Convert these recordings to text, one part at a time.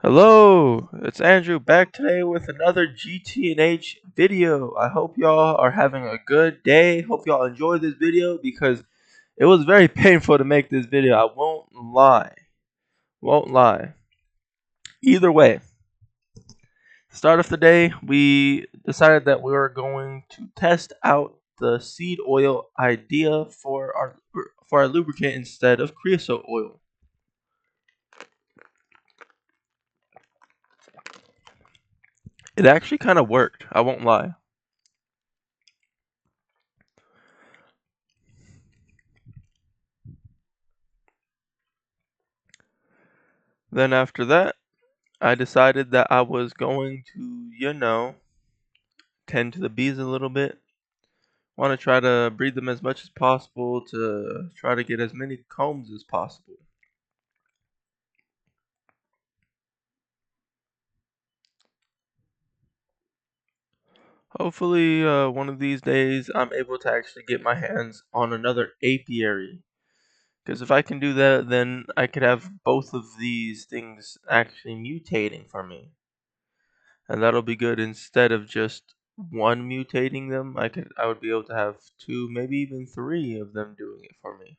Hello, it's Andrew back today with another GT&H video. I hope y'all are having a good day. Hope y'all enjoy this video because it was very painful to make this video. I won't lie. Won't lie. Either way, start of the day, we decided that we were going to test out the seed oil idea for our lubricant instead of creosote oil. It actually kind of worked. I won't lie. Then after that, I decided that I was going to, tend to the bees a little bit. Want to try to breed them as much as possible to try to get as many combs as possible. Hopefully, one of these days, I'm able to actually get my hands on another apiary. Because if I can do that, then I could have both of these things actually mutating for me. And that'll be good instead of just one mutating them. I would be able to have two, maybe even three of them doing it for me.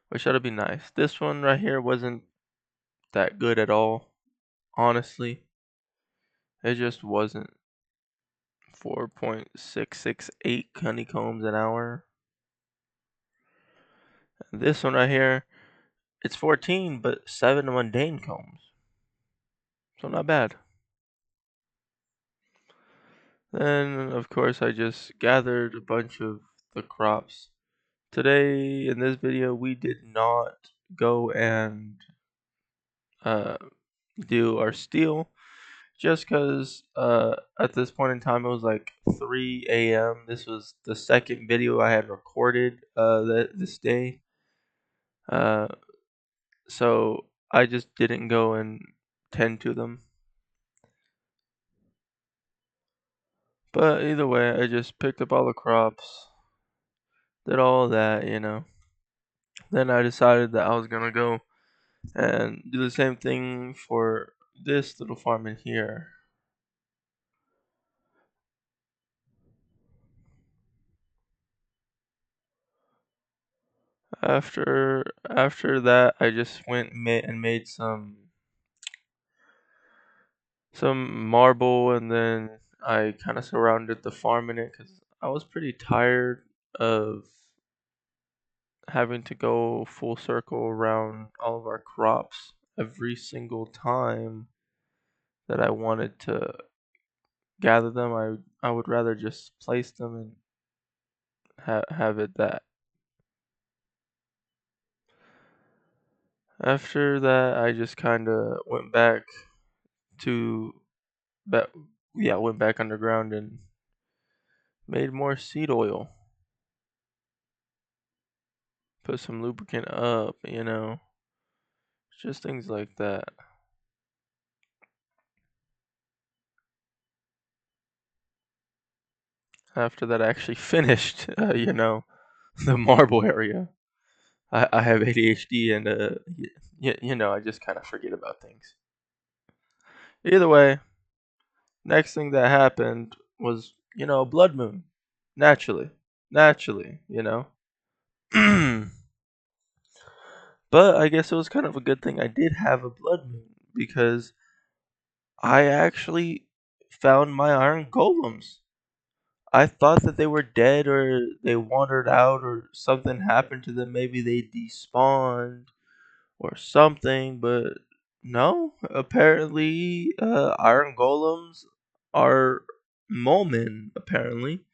Which ought to be nice. This one right here wasn't that good at all, honestly. It just wasn't. 4.668 honeycombs an hour. And this one right here, it's 14, but 7 mundane combs. So not bad. Then, of course, I just gathered a bunch of the crops. Today, in this video, we did not go and uh, do our steel. Just because at this point in time it was like 3 a.m. This was the second video I had recorded this day. Uh, so I just didn't go and tend to them. But either way, I just picked up all the crops, did all that. Then I decided that I was gonna go and do the same thing for this little farm in here. After that, I just went and made some marble, and then I kind of surrounded the farm in it because I was pretty tired of having to go full circle around all of our crops every single time that I wanted to gather them. I would rather just place them and have it that. After that, I just kind of went back to, but yeah, went back underground and made more seed oil. Put some lubricant up. Just things like that. After that, I actually finished, the marble area. I have ADHD and, I just kind of forget about things. Either way, next thing that happened was, a blood moon. Naturally. Naturally. But I guess it was kind of a good thing I did have a blood moon because I actually found my iron golems. I thought that they were dead or they wandered out or something happened to them. Maybe they despawned or something, but no. Apparently, iron golems are Momin, apparently,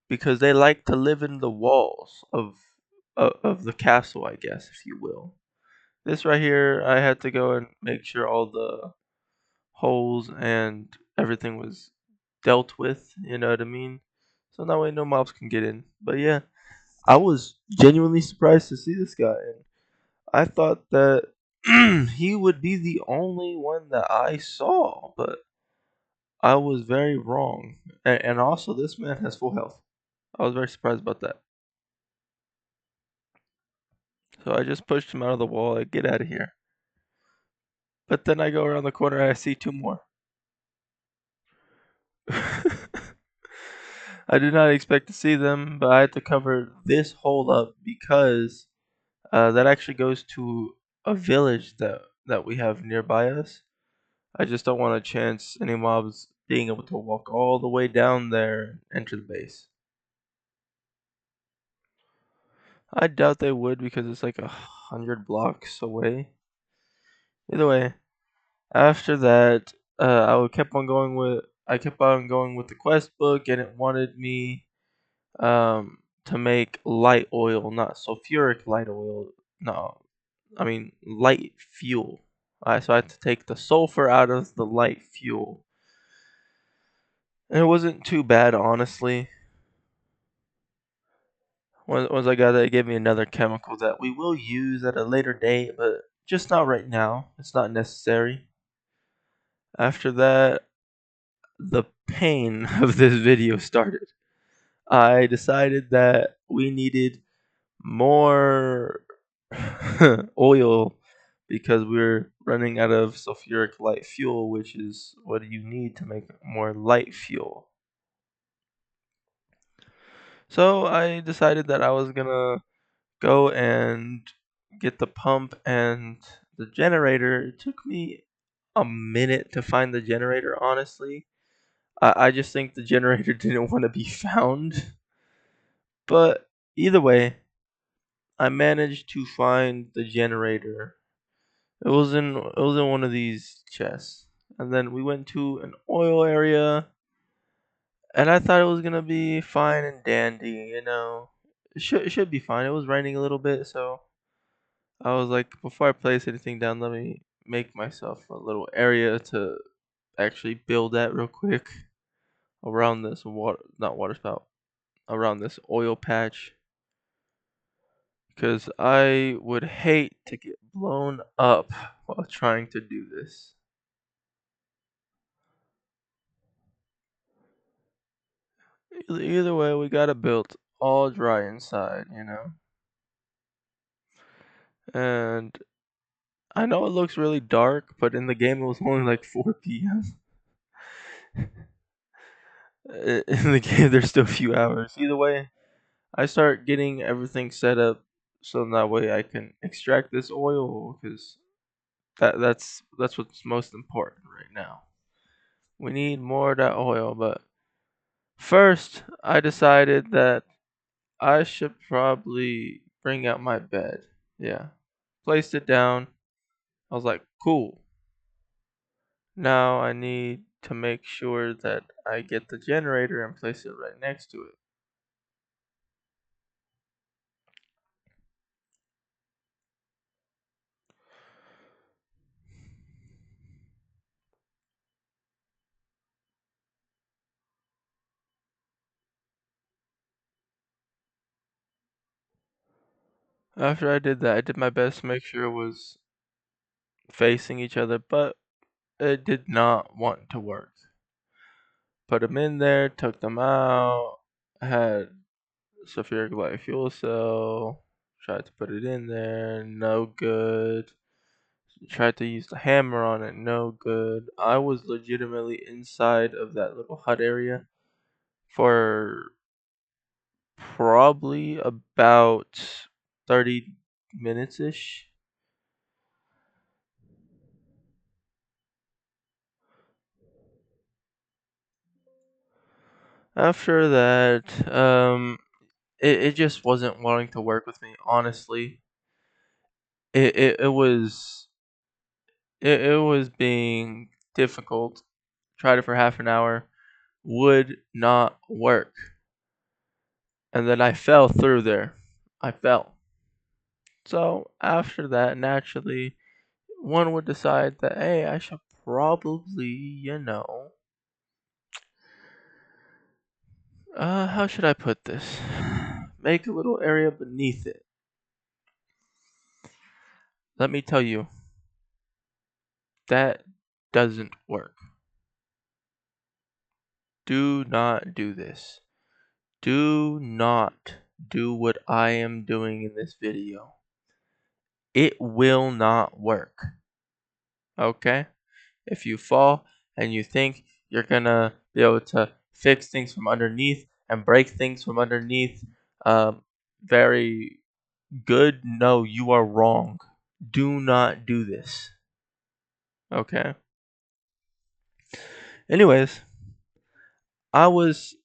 because they like to live in the walls of the castle, I guess, if you will. This right here, I had to go and make sure all the holes and everything was dealt with, you know what I mean? So that way no mobs can get in. But yeah, I was genuinely surprised to see this guy, and I thought that he would be the only one that I saw, but I was very wrong. And also, this man has full health. I was very surprised about that. So I just pushed him out of the wall. Like, get out of here. But then I go around the corner and I see two more. I did not expect to see them, but I had to cover this hole up because that actually goes to a village that we have nearby us. I just don't want to chance any mobs being able to walk all the way down there and enter the base. I doubt they would because it's like 100 blocks away. Either way, after that, I kept on going with the quest book, and it wanted me to make light oil, not sulfuric light oil. No, I mean light fuel. So I had to take the sulfur out of the light fuel. And it wasn't too bad, honestly. Once I got that, it gave me another chemical that we will use at a later date, but just not right now. It's not necessary. After that, the pain of this video started. I decided that we needed more oil because we're running out of sulfuric light fuel, which is what you need to make more light fuel. So I decided that I was gonna go and get the pump and the generator. It took me a minute to find the generator, honestly. I just think the generator didn't want to be found. But either way, I managed to find the generator. It was in one of these chests. And then we went to an oil area, and I thought it was gonna be fine and dandy. It should be fine. It was raining a little bit, so I was like, before I place anything down, let me make myself a little area to actually build that real quick around this not water spout, around this oil patch, because I would hate to get blown up while trying to do this. Either way, we got it built all dry inside. And I know it looks really dark, but in the game it was only like 4 p.m. In the game, there's still a few hours. Either way, I start getting everything set up so that way I can extract this oil because that's what's most important right now. We need more of that oil, but first I decided that I should probably bring out my bed. Yeah. Placed it down. I was like, cool. Now I need to make sure that I get the generator and place it right next to it. After I did that, I did my best to make sure it was facing each other, but it did not want to work. Put them in there, took them out, had sulfuric light fuel cell, tried to put it in there, no good. Tried to use the hammer on it, no good. I was legitimately inside of that little hut area for probably about 30 minutes ish. After that, it just wasn't wanting to work with me, honestly. It was being difficult. Tried it for half an hour, would not work. And then I fell through there. I fell. So after that, naturally, one would decide that, hey, I should probably, how should I put this? Make a little area beneath it. Let me tell you, that doesn't work. Do not do this. Do not do what I am doing in this video. It will not work. Okay? If you fall and you think you're gonna be able to fix things from underneath and break things from underneath, very good, no, you are wrong. Do not do this. Okay? Anyways, I was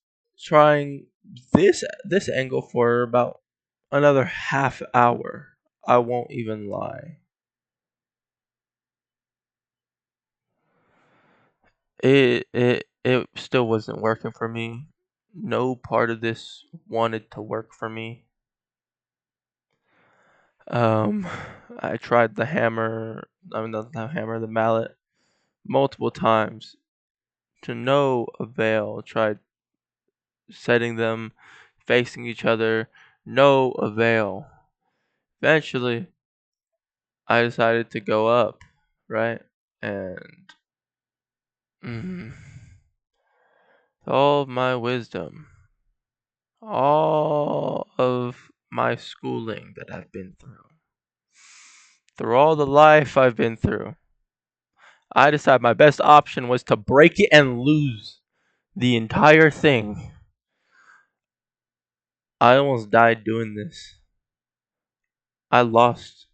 trying this angle for about another half hour. I won't even lie. It still wasn't working for me. No part of this wanted to work for me. Um, I tried the hammer, I mean not the hammer, the mallet multiple times to no avail. Tried setting them facing each other, no avail. Eventually, I decided to go up, right? And mm, all of my wisdom, all of my schooling that I've been through all the life I've been through, I decided my best option was to break it and lose the entire thing. I almost died doing this. I lost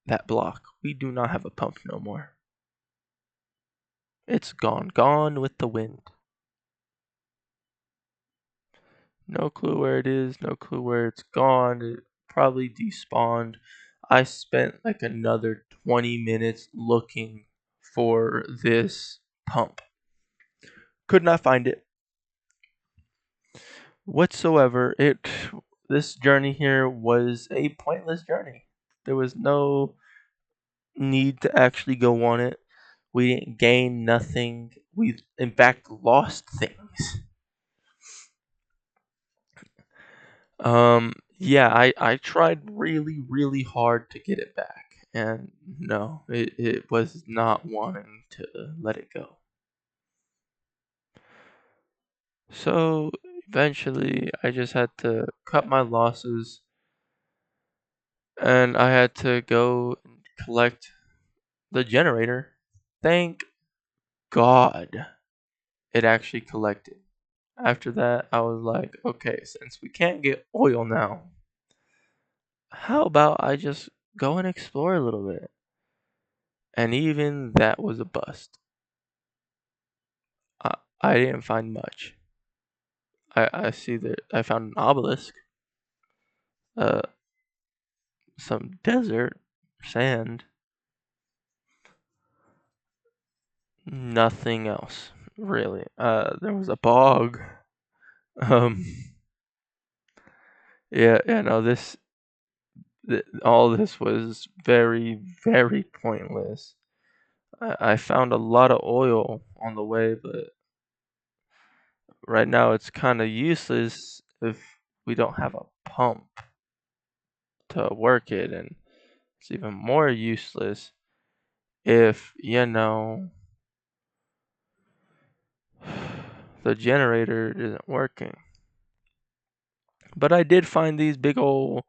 that block. We do not have a pump no more. It's gone. Gone with the wind. No clue where it is. No clue where it's gone. It probably despawned. I spent like another 20 minutes looking for this pump. Could not find it whatsoever. This journey here was a pointless journey. There was no need to actually go on it. We didn't gain nothing. We in fact lost things. Yeah, I tried really hard to get it back, and no, it was not wanting to let it go. So eventually I just had to cut my losses, and I had to go and collect the generator. Thank God it actually collected. After that, I was like, okay, since we can't get oil now, how about I just go and explore a little bit? And even that was a bust. I, I didn't find much. I see that I found an obelisk, uh, some desert, sand, nothing else really. There was a bog. Um, yeah, no, all this was very pointless. I found a lot of oil on the way, but right now it's kind of useless if we don't have a pump to work it, and it's even more useless if, the generator isn't working. But I did find these big old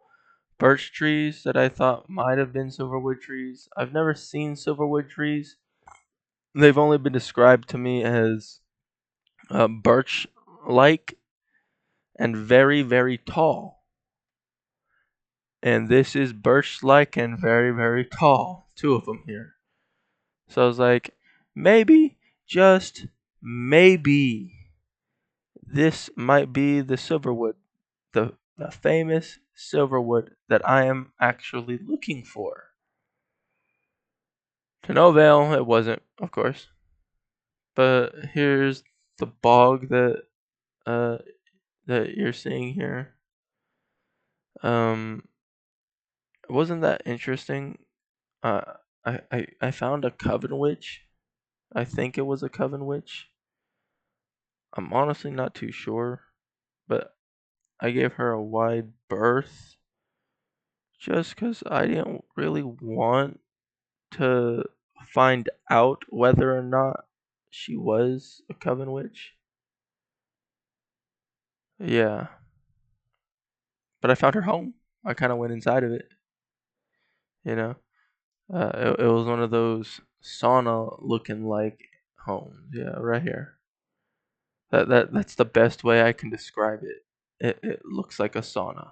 birch trees that I thought might have been silverwood trees. I've never seen silverwood trees. They've only been described to me as birch like and very tall. And this is birch like and very tall. Two of them here. So I was like, maybe, just maybe, this might be the silverwood, the famous silverwood that I am actually looking for. To no avail, it wasn't, of course. But here's the bog uh that you're seeing here. Um, wasn't that interesting? Uh, I found a coven witch. I think it was a coven witch. I'm honestly not too sure, but I gave her a wide berth just because I didn't really want to find out whether or not she was a coven witch. Yeah, but I found her home. I kind of went inside of it, you know. It was one of those sauna looking like homes. Yeah, right here. That's the best way I can describe it. It looks like a sauna.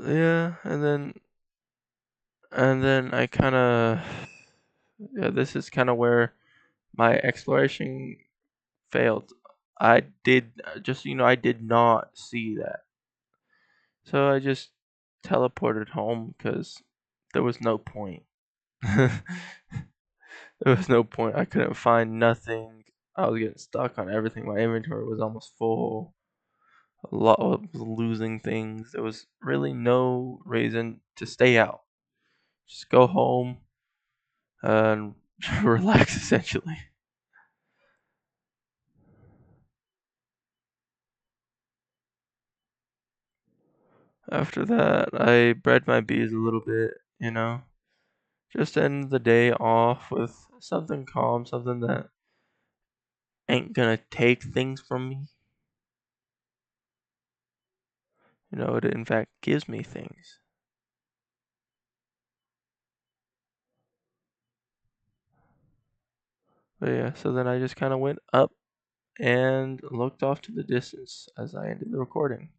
Yeah, and then I kind of yeah, this is kind of where my exploration failed. I did just I did not see that. So I just teleported home because there was no point. There was no point. I couldn't find nothing. I was getting stuck on everything. My inventory was almost full. A lot was losing things. There was really no reason to stay out. Just go home and relax essentially. After that, I bred my bees a little bit. Just end the day off with something calm, something that ain't gonna take things from me. It in fact gives me things. But yeah, so then I just kind of went up and looked off to the distance as I ended the recording.